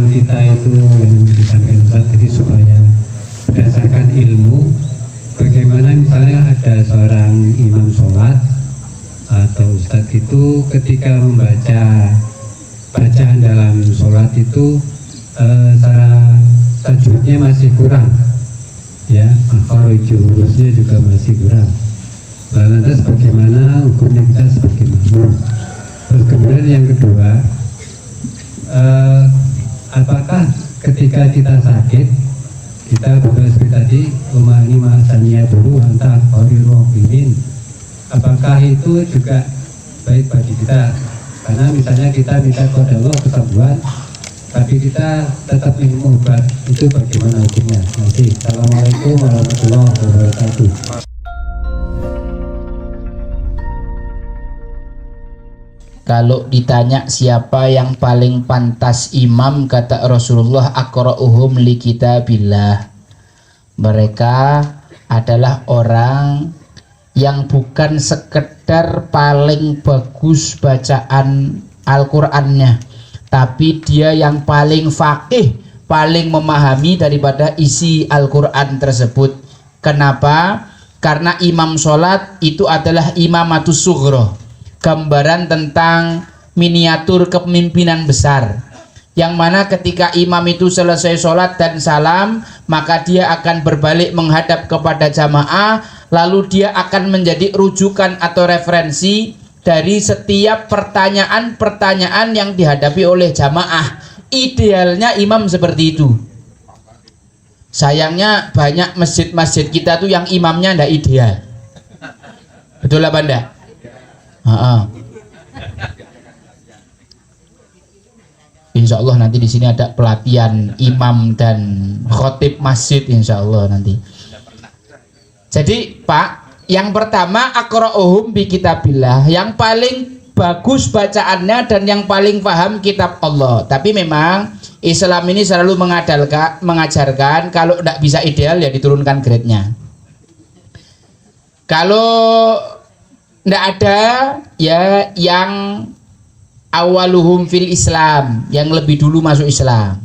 kita itu yang disampaikan Ustaz tadi supaya berdasarkan ilmu, bagaimana misalnya ada seorang imam sholat atau Ustadz itu ketika membaca bacaan dalam sholat itu cara tajwidnya masih kurang, ya, makhraj hurufnya juga masih kurang. Lantas bagaimana hukumnya kita sebagai makmum? Terus kemudian yang kedua, apakah ketika kita sakit kita bukan seperti tadi umani ma'asaniya dulu antah qorirobimin, apakah itu juga baik bagi kita? Karena misalnya kita minta kepada Allah kesembuhan tapi kita tetap minum obat, itu bagaimana hukumnya? Nanti Assalamualaikum warahmatullahi wabarakatuh. Kalau ditanya siapa yang paling pantas imam, kata Rasulullah, aqra'uhum li kitabillah. Mereka adalah orang yang bukan sekedar paling bagus bacaan Al-Qur'annya, tapi dia yang paling faqih, paling memahami daripada isi Al-Qur'an tersebut. Kenapa? Karena imam sholat itu adalah imamatus sughra, gambaran tentang miniatur kepemimpinan besar, yang mana ketika imam itu selesai sholat dan salam, maka dia akan berbalik menghadap kepada jamaah, lalu dia akan menjadi rujukan atau referensi dari setiap pertanyaan-pertanyaan yang dihadapi oleh jamaah. Idealnya imam seperti itu. Sayangnya banyak masjid-masjid kita tuh yang imamnya ndak ideal. Betul apa ndak? Insya Allah nanti di sini ada pelatihan imam dan khotib masjid, insya Allah nanti. Jadi Pak, yang pertama aqra'uhum bi kitabillah, yang paling bagus bacaannya dan yang paling paham kitab Allah. Tapi memang Islam ini selalu mengajarkan kalau tidak bisa ideal ya diturunkan grade-nya. Kalau tidak ada ya yang awaluhum fil Islam, yang lebih dulu masuk Islam.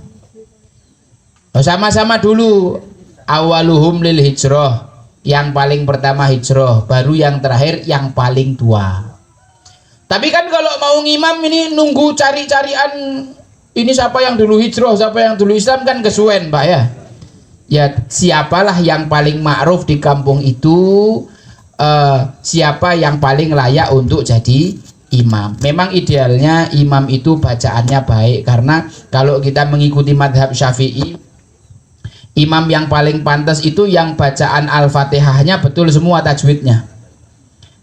Sama-sama dulu awaluhum lil hijrah, yang paling pertama hijrah, baru yang terakhir yang paling tua. Tapi kan kalau mau ngimam ini nunggu cari-carian ini siapa yang dulu hijrah, siapa yang dulu Islam, kan kesuwen Pak ya. Ya siapalah yang paling ma'ruf di kampung itu, siapa yang paling layak untuk jadi imam. Memang idealnya imam itu bacaannya baik, karena kalau kita mengikuti madhab Syafi'i, imam yang paling pantas itu yang bacaan Al-Fatihahnya betul semua tajwidnya.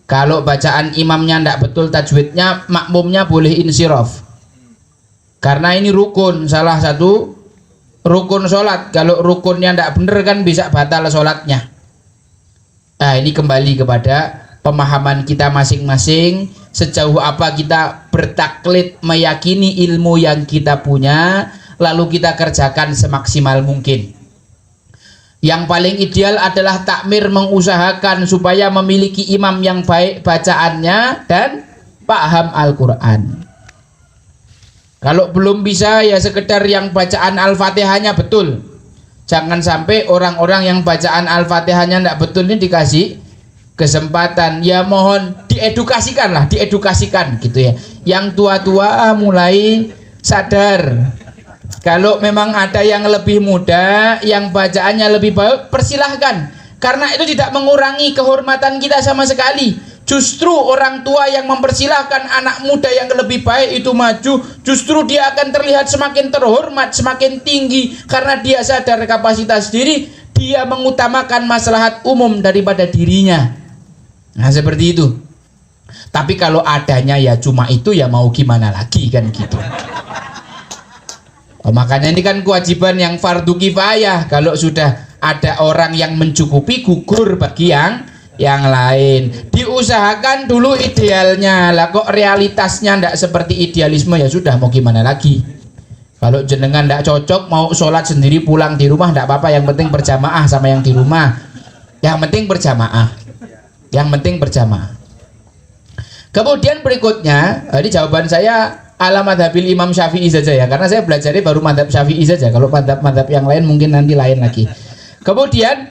Kalau bacaan imamnya tidak betul tajwidnya, makmumnya boleh insiraf, karena ini rukun, salah satu rukun sholat. Kalau rukunnya tidak benar kan bisa batal sholatnya. Nah ini kembali kepada pemahaman kita masing-masing, sejauh apa kita bertaklid meyakini ilmu yang kita punya, lalu kita kerjakan semaksimal mungkin. Yang paling ideal adalah takmir mengusahakan supaya memiliki imam yang baik bacaannya dan paham Al-Quran. Kalau belum bisa ya sekedar yang bacaan Al-Fatihahnya betul. Jangan sampai orang-orang yang bacaan Al-Fatihahnya tidak betul ini dikasih kesempatan. Ya mohon diedukasikan lah, diedukasikan gitu ya. Yang tua-tua mulai sadar. Kalau memang ada yang lebih muda, yang bacaannya lebih baik, persilahkan. Karena itu tidak mengurangi kehormatan kita sama sekali. Justru orang tua yang mempersilahkan anak muda yang lebih baik itu maju, justru dia akan terlihat semakin terhormat, semakin tinggi, karena dia sadar kapasitas diri, dia mengutamakan maslahat umum daripada dirinya. Nah seperti itu. Tapi kalau adanya ya cuma itu, ya mau gimana lagi kan gitu. Makanya ini kan kewajiban yang fardu kifayah. Kalau sudah ada orang yang mencukupi, gugur bagi yang lain. Diusahakan dulu idealnya lah, kok realitasnya ndak seperti idealisme, ya sudah mau gimana lagi. Kalau jenengan ndak cocok, mau sholat sendiri pulang di rumah ndak apa-apa, yang penting berjamaah sama yang di rumah. Yang penting berjamaah. Yang penting berjamaah. Kemudian berikutnya, ini jawaban saya ala madhabil Imam Syafi'i saja ya, karena saya belajarnya baru madhab Syafi'i saja. Kalau madhab yang lain mungkin nanti lain lagi. Kemudian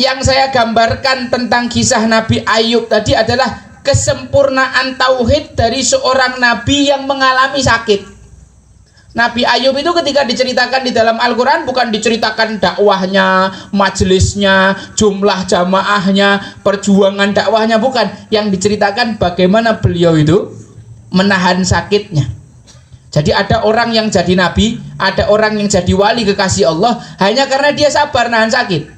yang saya gambarkan tentang kisah Nabi Ayub tadi adalah kesempurnaan tauhid dari seorang nabi yang mengalami sakit. Nabi Ayub itu ketika diceritakan di dalam Al-Quran bukan diceritakan dakwahnya, majelisnya, jumlah jamaahnya, perjuangan dakwahnya, bukan. Yang diceritakan bagaimana beliau itu menahan sakitnya. Jadi ada orang yang jadi nabi, ada orang yang jadi wali kekasih Allah hanya karena dia sabar nahan sakit.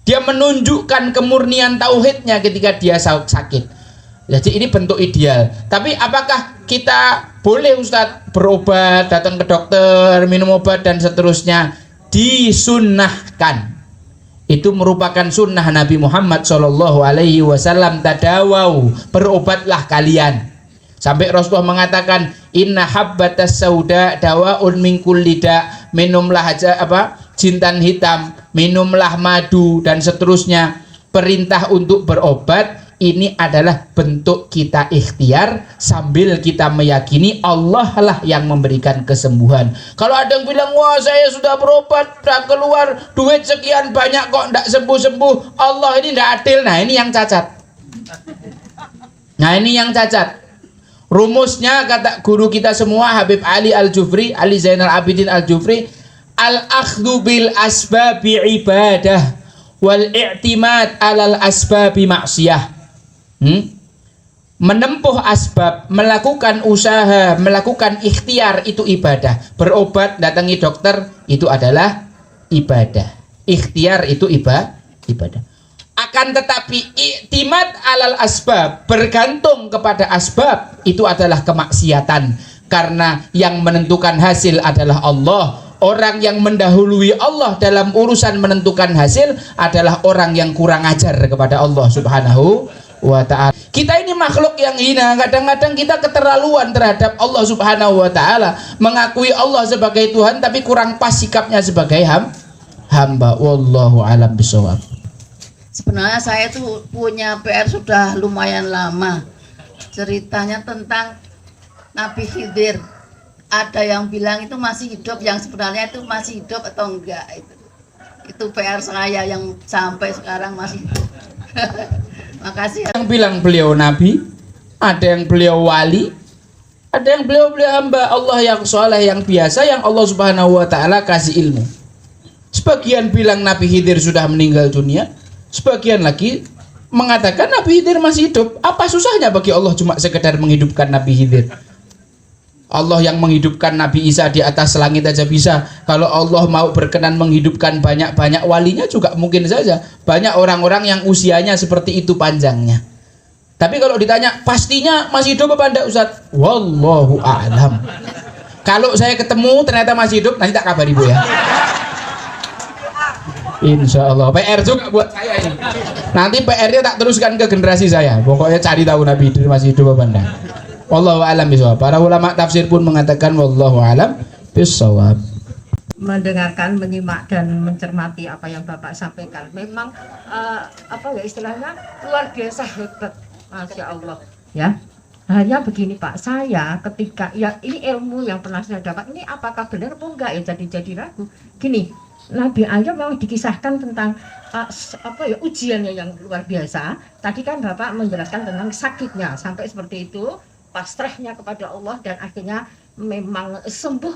Dia menunjukkan kemurnian tauhidnya ketika dia sakit. Jadi ini bentuk ideal. Tapi apakah kita boleh Ustadz berobat, datang ke dokter, minum obat dan seterusnya? Disunnahkan. Itu merupakan sunnah Nabi Muhammad SAW. Tadawau, berobatlah kalian. Sampai Rasulullah mengatakan, inna habbatas sauda dawaun min kulli da. Minumlah aja jintan hitam, minumlah madu dan seterusnya. Perintah untuk berobat ini adalah bentuk kita ikhtiar sambil kita meyakini Allah lah yang memberikan kesembuhan. Kalau ada yang bilang, wah saya sudah berobat, sudah keluar duit sekian banyak kok tidak sembuh-sembuh, Allah ini tidak adil. Nah ini yang cacat. Nah ini yang cacat. Rumusnya kata guru kita semua Habib Ali Al-Jufri, Ali Zainal Abidin Al-Jufri, al-akhdhu bil asbabi ibadah wal i'timad alal asbabi maksiyah. Menempuh asbab, melakukan usaha, melakukan ikhtiar itu ibadah. Berobat, datangi dokter itu adalah ibadah. Ikhtiar itu ibadah. Akan tetapi i'timad alal asbab, bergantung kepada asbab, itu adalah kemaksiatan. Karena yang menentukan hasil adalah Allah. Orang yang mendahului Allah dalam urusan menentukan hasil adalah orang yang kurang ajar kepada Allah Subhanahu wa ta'ala. Kita ini makhluk yang hina. Kadang-kadang kita keterlaluan terhadap Allah Subhanahu wa ta'ala, mengakui Allah sebagai Tuhan tapi kurang pas sikapnya sebagai hamba. Wallahu alam bisawab. Sebenarnya saya tuh punya PR sudah lumayan lama. Ceritanya tentang Nabi Khidir. Ada yang bilang itu masih hidup, yang sebenarnya itu masih hidup atau enggak. Itu PR saya yang sampai sekarang masih hidup. Makasih. Yang bilang beliau nabi, ada yang beliau wali, ada yang beliau hamba Allah yang soleh, yang biasa, yang Allah Subhanahu wa ta'ala kasih ilmu. Sebagian bilang Nabi Khidir sudah meninggal dunia, sebagian lagi mengatakan Nabi Khidir masih hidup. Apa susahnya bagi Allah cuma sekedar menghidupkan Nabi Khidir? Allah yang menghidupkan Nabi Isa di atas langit aja bisa. Kalau Allah mau berkenan menghidupkan banyak-banyak walinya juga mungkin saja. Banyak orang-orang yang usianya seperti itu panjangnya. Tapi kalau ditanya pastinya masih hidup apa enggak Ustaz? Wallahu a'lam. Kalau saya ketemu ternyata masih hidup, nanti tak kabari Bu ya. Insya Allah. PR juga buat saya ini. Nanti PR-nya tak teruskan ke generasi saya. Pokoknya cari tahu Nabi Khidir masih hidup apa enggak. Wallahu a'lam bishawab. Para ulama tafsir pun mengatakan wallahu a'lam bishawab. Mendengarkan, menyimak dan mencermati apa yang Bapak sampaikan. Memang istilahnya luar biasa hebat, Masya Allah. Ya, hanya begini Pak, saya ketika ini ilmu yang pernah saya dapat, ini apakah benar atau enggak ya, jadi ragu. Gini, Nabi Ayub memang dikisahkan tentang ujiannya yang luar biasa. Tadi kan Bapak menjelaskan tentang sakitnya sampai seperti itu. Pasrahnya kepada Allah dan akhirnya memang sembuh.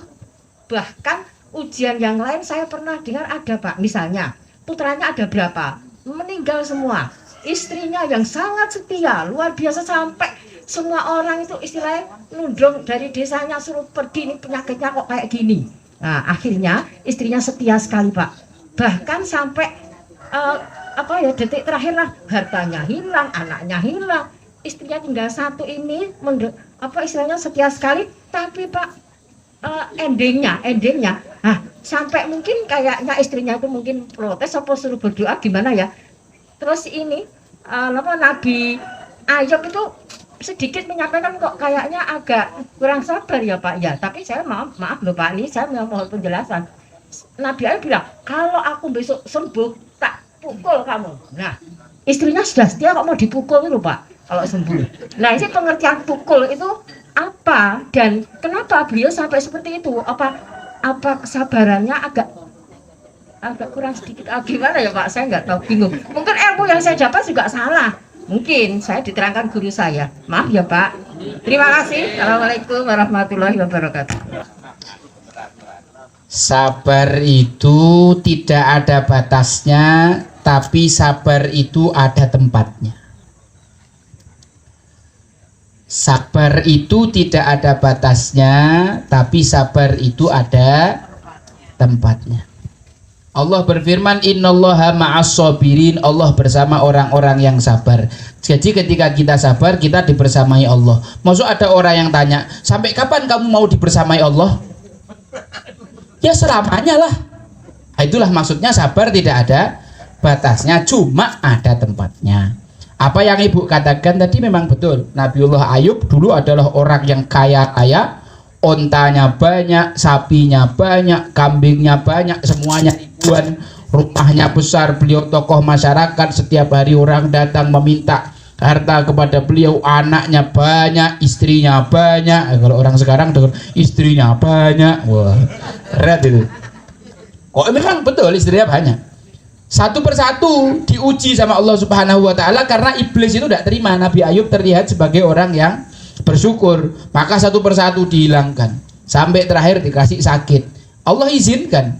Bahkan ujian yang lain saya pernah dengar ada Pak, misalnya putranya ada berapa meninggal semua, istrinya yang sangat setia luar biasa sampai semua orang itu istilahnya nundung dari desanya suruh pergi, ini penyakitnya kok kayak gini. Nah akhirnya istrinya setia sekali Pak, bahkan sampai detik terakhir lah hartanya hilang, anaknya hilang, istrinya tinggal satu ini istilahnya setia sekali. Tapi Pak endingnya sampai mungkin kayaknya istrinya itu mungkin protes apa suruh berdoa gimana ya. Terus ini Nabi Ayub itu sedikit menyampaikan kok kayaknya agak kurang sabar ya Pak ya. Tapi saya maaf loh Pak, ini saya mohon penjelasan. Nabi Ayub bilang kalau aku besok sembuh tak pukul kamu. Nah istrinya sudah setia kok mau dipukul itu Pak kalau sembuh. Nah ini pengertian pukul itu apa dan kenapa beliau sampai seperti itu? Apa kesabarannya agak kurang sedikit? Gimana ya Pak? Saya nggak tahu, bingung. Mungkin ilmu yang saya dapat juga salah. Mungkin saya diterangkan guru saya. Maaf ya Pak. Terima kasih. Assalamualaikum warahmatullahi wabarakatuh. Sabar itu tidak ada batasnya, tapi sabar itu ada tempatnya. Sabar itu tidak ada batasnya, tapi sabar itu ada tempatnya. Allah berfirman, innallaha ma'as sabirin, Allah bersama orang-orang yang sabar. Jadi ketika kita sabar, kita dibersamai Allah. Maksud ada orang yang tanya, sampai kapan kamu mau dibersamai Allah? Ya selamanya lah. Itulah maksudnya sabar tidak ada batasnya, cuma ada tempatnya. Apa yang ibu katakan tadi memang betul. Nabiullah Ayub dulu adalah orang yang kaya-kaya, ontanya banyak, sapinya banyak, kambingnya banyak, semuanya ribuan, rumahnya besar, beliau tokoh masyarakat, setiap hari orang datang meminta harta kepada beliau, anaknya banyak, istrinya banyak. Kalau orang sekarang dengan istrinya banyak, wah, berat itu. Kok memang betul istrinya banyak. Satu persatu diuji sama Allah Subhanahu wa taala karena iblis itu tidak terima Nabi Ayub terlihat sebagai orang yang bersyukur, maka satu persatu dihilangkan sampai terakhir dikasih sakit. Allah izinkan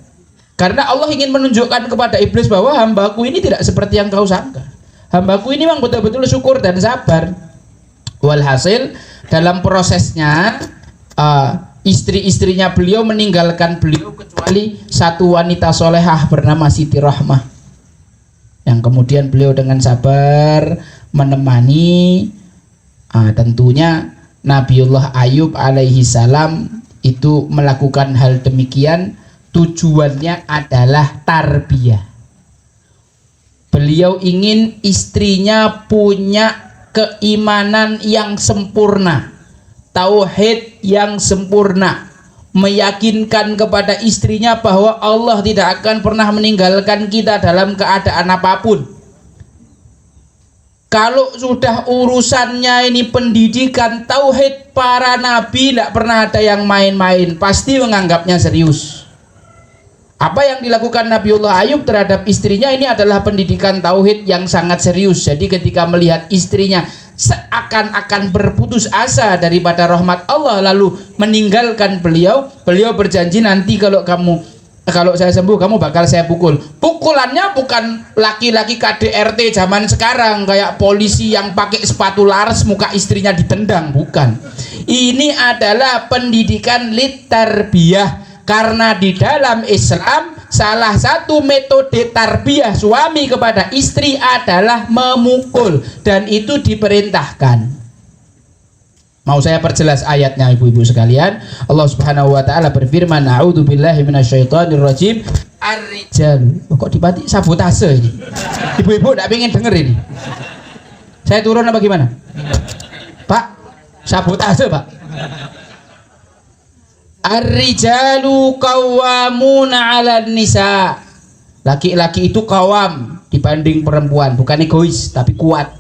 karena Allah ingin menunjukkan kepada iblis bahwa hambaku ini tidak seperti yang kau sangka. Hambaku ini memang betul-betul syukur dan sabar. Walhasil dalam prosesnya istri-istrinya beliau meninggalkan beliau kecuali satu wanita solehah bernama Siti Rahmah, yang kemudian beliau dengan sabar menemani. Tentunya Nabiullah Ayub alaihi salam itu melakukan hal demikian tujuannya adalah tarbiyah. Beliau ingin istrinya punya keimanan yang sempurna, tauhid yang sempurna, meyakinkan kepada istrinya bahwa Allah tidak akan pernah meninggalkan kita dalam keadaan apapun. Kalau sudah urusannya ini pendidikan tauhid para nabi, tidak pernah ada yang main-main, pasti menganggapnya serius. Apa yang dilakukan Nabiullah Ayub terhadap istrinya ini adalah pendidikan tauhid yang sangat serius. Jadi ketika melihat istrinya seakan-akan berputus asa daripada rahmat Allah lalu meninggalkan beliau, beliau berjanji nanti kalau saya sembuh kamu bakal saya pukul. Pukulannya bukan laki-laki KDRT zaman sekarang kayak polisi yang pakai sepatu laras muka istrinya ditendang, bukan. Ini adalah pendidikan litarbiyah. Karena di dalam Islam salah satu metode tarbiyah suami kepada istri adalah memukul, dan itu diperintahkan. Mau saya perjelas ayatnya ibu-ibu sekalian. Allah Subhanahu wa taala berfirman, a'udzubillahi minasyaitonirrajim. Ar-rijal. Kok dibati sabotase ini? Ibu-ibu enggak pengen denger ini. Saya turun apa gimana? Pak, sabotase, Pak. Ar-rijalu qawwamuna 'alan nisa. Laki-laki itu kawam dibanding perempuan, bukan egois tapi kuat.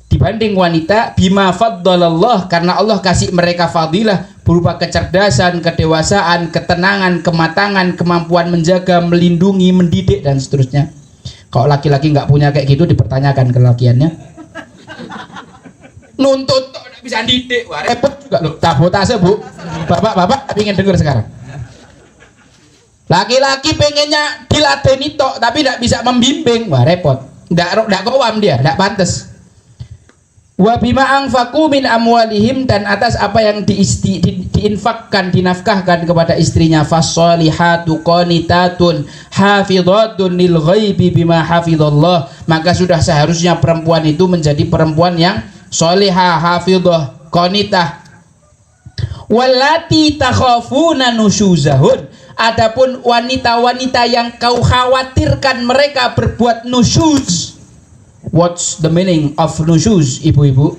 Dibanding wanita, bima faddalallah, karena Allah kasih mereka fadilah berupa kecerdasan, kedewasaan, ketenangan, kematangan, kemampuan menjaga, melindungi, mendidik dan seterusnya. Kalau laki-laki nggak punya kayak gitu dipertanyakan kelakiannya. Nuntut bisa didik, wah repot juga loh. Sabotase bu, bapak ingin dengar sekarang. Laki-laki pengennya diladeni tok tapi tidak bisa membimbing, wah repot. Tidak kawam dia, tidak pantas. Wa bima anfaqu min amwalihim, dan atas apa yang diinfakkan, dinafkahkan kepada istrinya. Fassolihatu qanitatun hafidhatun lil ghaibi bima hafidhallah. Maka sudah seharusnya perempuan itu menjadi perempuan yang solihah, hafidhah, qanitah. Wallati takhafuna nusyuzahun, adapun wanita-wanita yang kau khawatirkan mereka berbuat nusyuz. What's the meaning of nusyuz, ibu-ibu?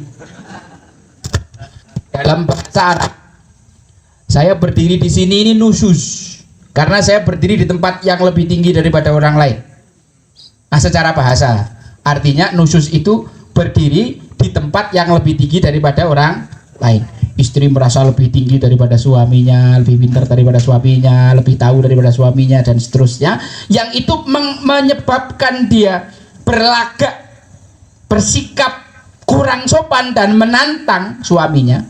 Dalam bahasa Arab, saya berdiri di sini ini nusyuz karena saya berdiri di tempat yang lebih tinggi daripada orang lain. Nah, secara bahasa artinya nusyuz itu berdiri di tempat yang lebih tinggi daripada orang lain. Istri merasa lebih tinggi daripada suaminya, lebih pintar daripada suaminya, lebih tahu daripada suaminya, dan seterusnya, yang itu menyebabkan dia berlagak, bersikap kurang sopan dan menantang suaminya.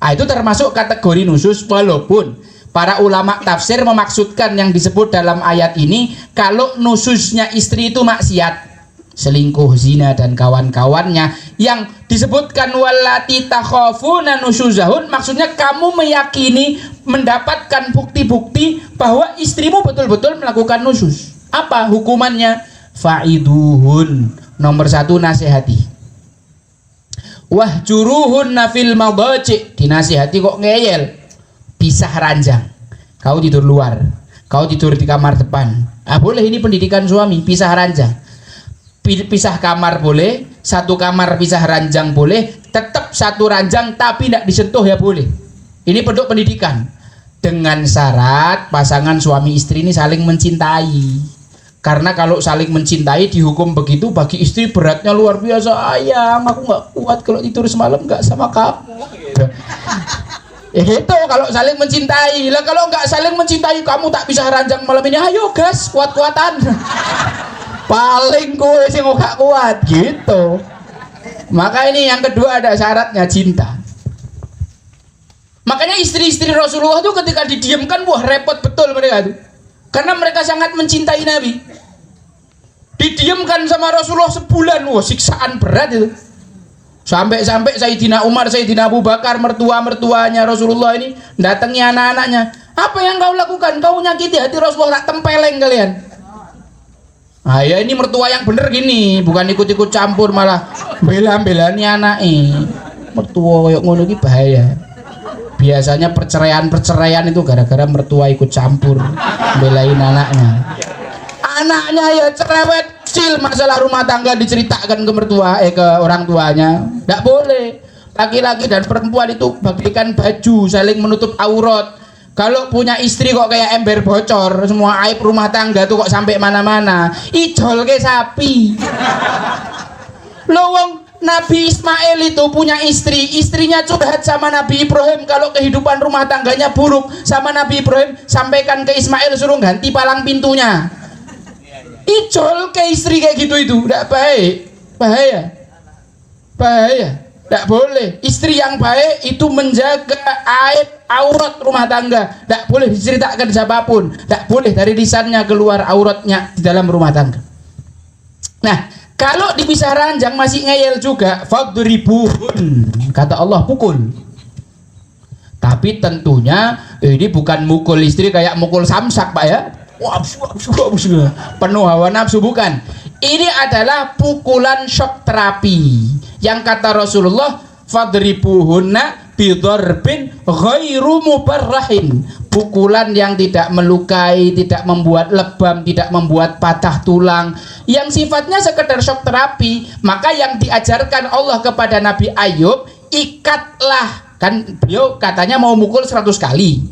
Itu termasuk kategori nusus, walaupun para ulama tafsir memaksudkan yang disebut dalam ayat ini kalau nususnya istri itu maksiat, selingkuh, zina dan kawan-kawannya, yang disebutkan wallati takhafuna nusyuzahun, maksudnya kamu meyakini mendapatkan bukti-bukti bahwa istrimu betul-betul melakukan nusyuz. Apa hukumannya? Fa'iduhun, nomor 1 nasihati. Wahjuruhunna fil madaji, dinasihati kok ngeyel, pisah ranjang, kau tidur luar, kau tidur di kamar depan. Boleh, ini pendidikan suami, pisah ranjang. Pisah kamar boleh, satu kamar pisah ranjang boleh, tetap satu ranjang tapi tidak disentuh ya boleh. Ini bentuk pendidikan, dengan syarat pasangan suami istri ini saling mencintai. Karena kalau saling mencintai dihukum begitu, bagi istri beratnya luar biasa. Ayang, aku nggak kuat kalau tidur semalam nggak sama kamu. Itu kalau saling mencintai. Lah kalau nggak saling mencintai, kamu tak bisa ranjang malam ini. Ayo gas, kuat-kuatan. Paling gue sih nggak kuat gitu. Maka ini yang kedua, ada syaratnya, cinta. Makanya istri-istri Rasulullah tuh ketika didiamkan, wah repot betul mereka tuh. Karena mereka sangat mencintai Nabi. Didiamkan sama Rasulullah sebulan, wah siksaan berat itu. Sampai-sampai Sayyidina Umar, Sayyidina Abu Bakar, mertua-mertuanya Rasulullah ini datangi anak-anaknya. Apa yang kau lakukan? Kau nyakiti hati Rasulullah, tak tempeleng kalian. Ya ini mertua yang bener gini, bukan ikut-ikut campur malah bela-belani anaknya. Mertua kayak ngono iki bahaya. Biasanya perceraian itu gara-gara mertua ikut campur belain anaknya. Anaknya ya cerewet, kecil, masalah rumah tangga diceritakan ke mertua, ke orang tuanya. Tidak boleh. Laki-laki dan perempuan itu bagaikan baju, saling menutup aurat. Kalau punya istri kok kayak ember bocor, semua aib rumah tangga tuh kok sampai mana-mana. Ijol ke sapi. Lowong Nabi Ismail itu punya istri, istrinya curhat sama Nabi Ibrahim kalau kehidupan rumah tangganya buruk. Sama Nabi Ibrahim, sampaikan ke Ismail suruh ganti palang pintunya. Ijol ke istri kayak gitu itu, tidak baik, bahaya, tidak boleh. Istri yang baik itu menjaga aib aurat rumah tangga, tidak boleh diceritakan siapapun, tidak boleh dari lisannya keluar auratnya di dalam rumah tangga. Nah, kalau dipisah ranjang masih ngeyel juga, fadribuhun, kata Allah, pukul. Tapi tentunya ini bukan mukul istri kayak mukul samsak, Pak ya. Wah, penuh hawa nafsu, bukan. Ini adalah pukulan shock terapi. Yang kata Rasulullah, fadribuhunna bidharbin ghairu mubarrahin. Pukulan yang tidak melukai, tidak membuat lebam, tidak membuat patah tulang, yang sifatnya sekedar shock terapi. Maka yang diajarkan Allah kepada Nabi Ayub, ikatlah, kan beliau katanya mau mukul 100 kali.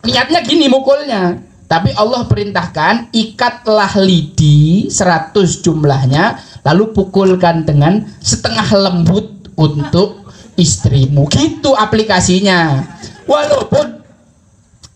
Niatnya gini mukulnya. Tapi Allah perintahkan, ikatlah lidi 100 jumlahnya, lalu pukulkan dengan setengah lembut untuk istrimu. Gitu aplikasinya.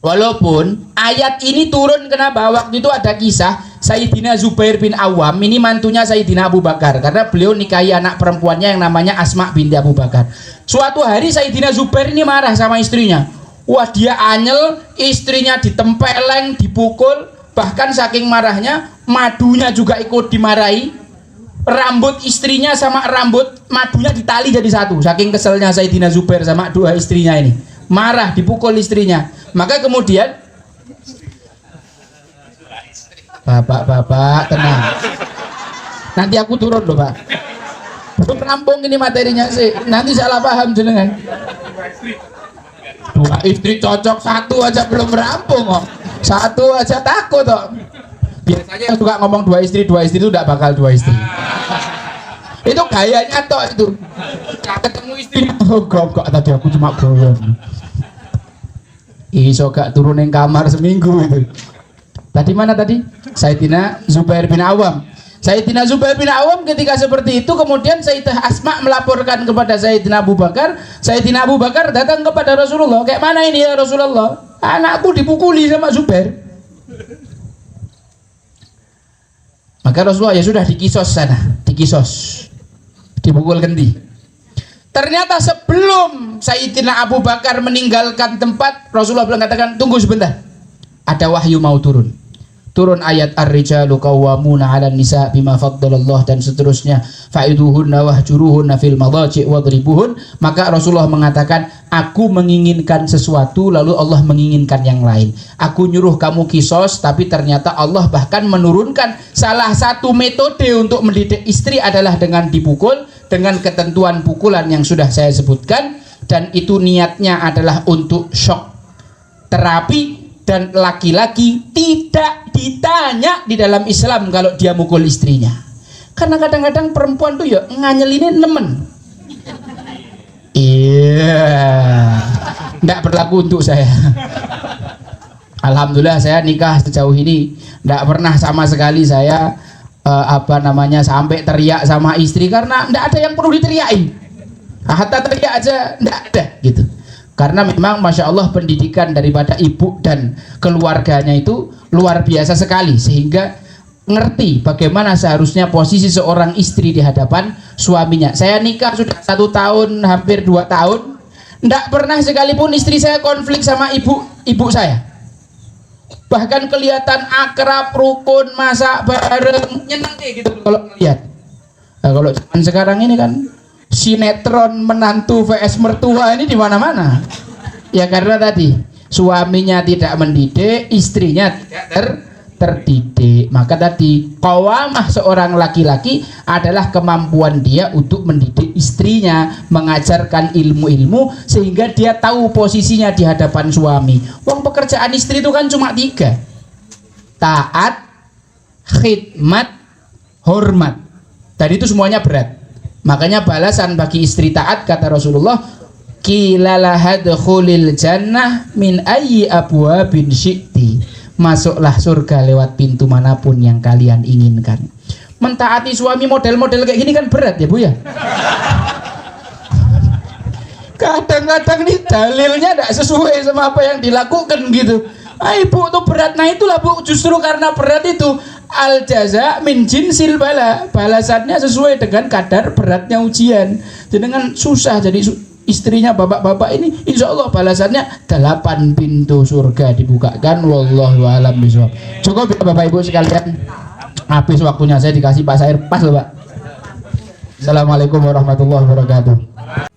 Walaupun ayat ini turun, kenapa? Waktu itu ada kisah Sayyidina Zubair bin Awam, ini mantunya Sayyidina Abu Bakar, karena beliau nikahi anak perempuannya yang namanya Asma binti Abu Bakar. Suatu hari Sayyidina Zubair ini marah sama istrinya. Wah, dia anyel, istrinya ditempeleng, dipukul, bahkan saking marahnya madunya juga ikut dimarahi. Rambut istrinya sama rambut madunya ditali jadi satu. Saking keselnya Sayyidina Zubair sama dua istrinya ini, marah dipukul istrinya. Maka kemudian, bapak tenang, nanti aku turun loh Pak, belum rampung ini materinya sih, nanti salah paham jenengan. Dua istri cocok, satu aja belum rampung kok, satu aja takut kok. Biasanya yang suka ngomong dua istri itu tidak bakal dua istri. Itu gayanya toh itu. Ketemu istri, oh gok tadi aku cuma bohong. Iso gak turun yang kamar seminggu itu. Tadi mana tadi? Sayyidina Zubair bin Awam. Sayyidina Zubair bin Awam ketika seperti itu, kemudian Sayyidah Asma melaporkan kepada Sayyidina Abu Bakar. Sayyidina Abu Bakar datang kepada Rasulullah, kayak mana ini ya Rasulullah, anakku dipukuli sama Zubair. Maka Rasulullah, ya sudah, dikisos sana, dikisos, dipukul kendi. Ternyata sebelum Sayyidina Abu Bakar meninggalkan tempat, Rasulullah bilang, katakan, tunggu sebentar, ada wahyu mau turun. Turun ayat ar-rijalu qawwamuna 'alan nisa bima faddalallah dan seterusnya, fa'iduhunna wahjuruhunna fil madaji' wadribuhun. Maka Rasulullah mengatakan, aku menginginkan sesuatu lalu Allah menginginkan yang lain. Aku nyuruh kamu kisos, tapi ternyata Allah bahkan menurunkan salah satu metode untuk mendidik istri adalah dengan dipukul, dengan ketentuan pukulan yang sudah saya sebutkan, dan itu niatnya adalah untuk shock terapi. Dan laki-laki tidak ditanya di dalam Islam kalau dia mukul istrinya, karena kadang-kadang perempuan tuh ya nganyelinnya nemen. Iya, tidak berlaku untuk saya. Alhamdulillah saya nikah sejauh ini tidak pernah sama sekali saya sampai teriak sama istri, karena tidak ada yang perlu diteriakin. Hatta teriak aja tidak ada gitu. Karena memang Masya Allah pendidikan daripada ibu dan keluarganya itu luar biasa sekali, sehingga ngerti bagaimana seharusnya posisi seorang istri di hadapan suaminya. Saya nikah sudah 1 tahun, hampir 2 tahun, tidak pernah sekalipun istri saya konflik sama ibu saya. Bahkan kelihatan akrab, rukun, masak bareng, nyeneng gitu kalau lihat. Nah, kalau zaman sekarang ini kan sinetron menantu vs mertua ini di mana-mana. Ya karena tadi suaminya tidak mendidik, istrinya tidak terdidik. Maka tadi qawamah seorang laki-laki adalah kemampuan dia untuk mendidik istrinya, mengajarkan ilmu-ilmu sehingga dia tahu posisinya di hadapan suami. Wong pekerjaan istri itu kan cuma 3: taat, khidmat, hormat. Dan itu semuanya berat. Makanya balasan bagi istri taat, kata Rasulullah, kilalahadkhulil jannah min ayyi abwabin syi'ti. Masuklah surga lewat pintu manapun yang kalian inginkan. Mentaati suami model-model kayak gini kan berat ya Bu ya. Kadang-kadang nih dalilnya tidak sesuai sama apa yang dilakukan gitu. Ibu tuh berat. Nah itulah Bu, justru karena berat itu al jaza min jinsil bala, balasannya sesuai dengan kadar beratnya ujian. Dengan susah jadi istrinya bapak-bapak ini, insya Allah balasannya 8 pintu surga dibukakan. Wallahu a'lam bishawab. Cukup ya Bapak Ibu sekalian, habis waktunya, saya dikasih Pak Sair pas loh Pak. Assalamualaikum warahmatullahi wabarakatuh.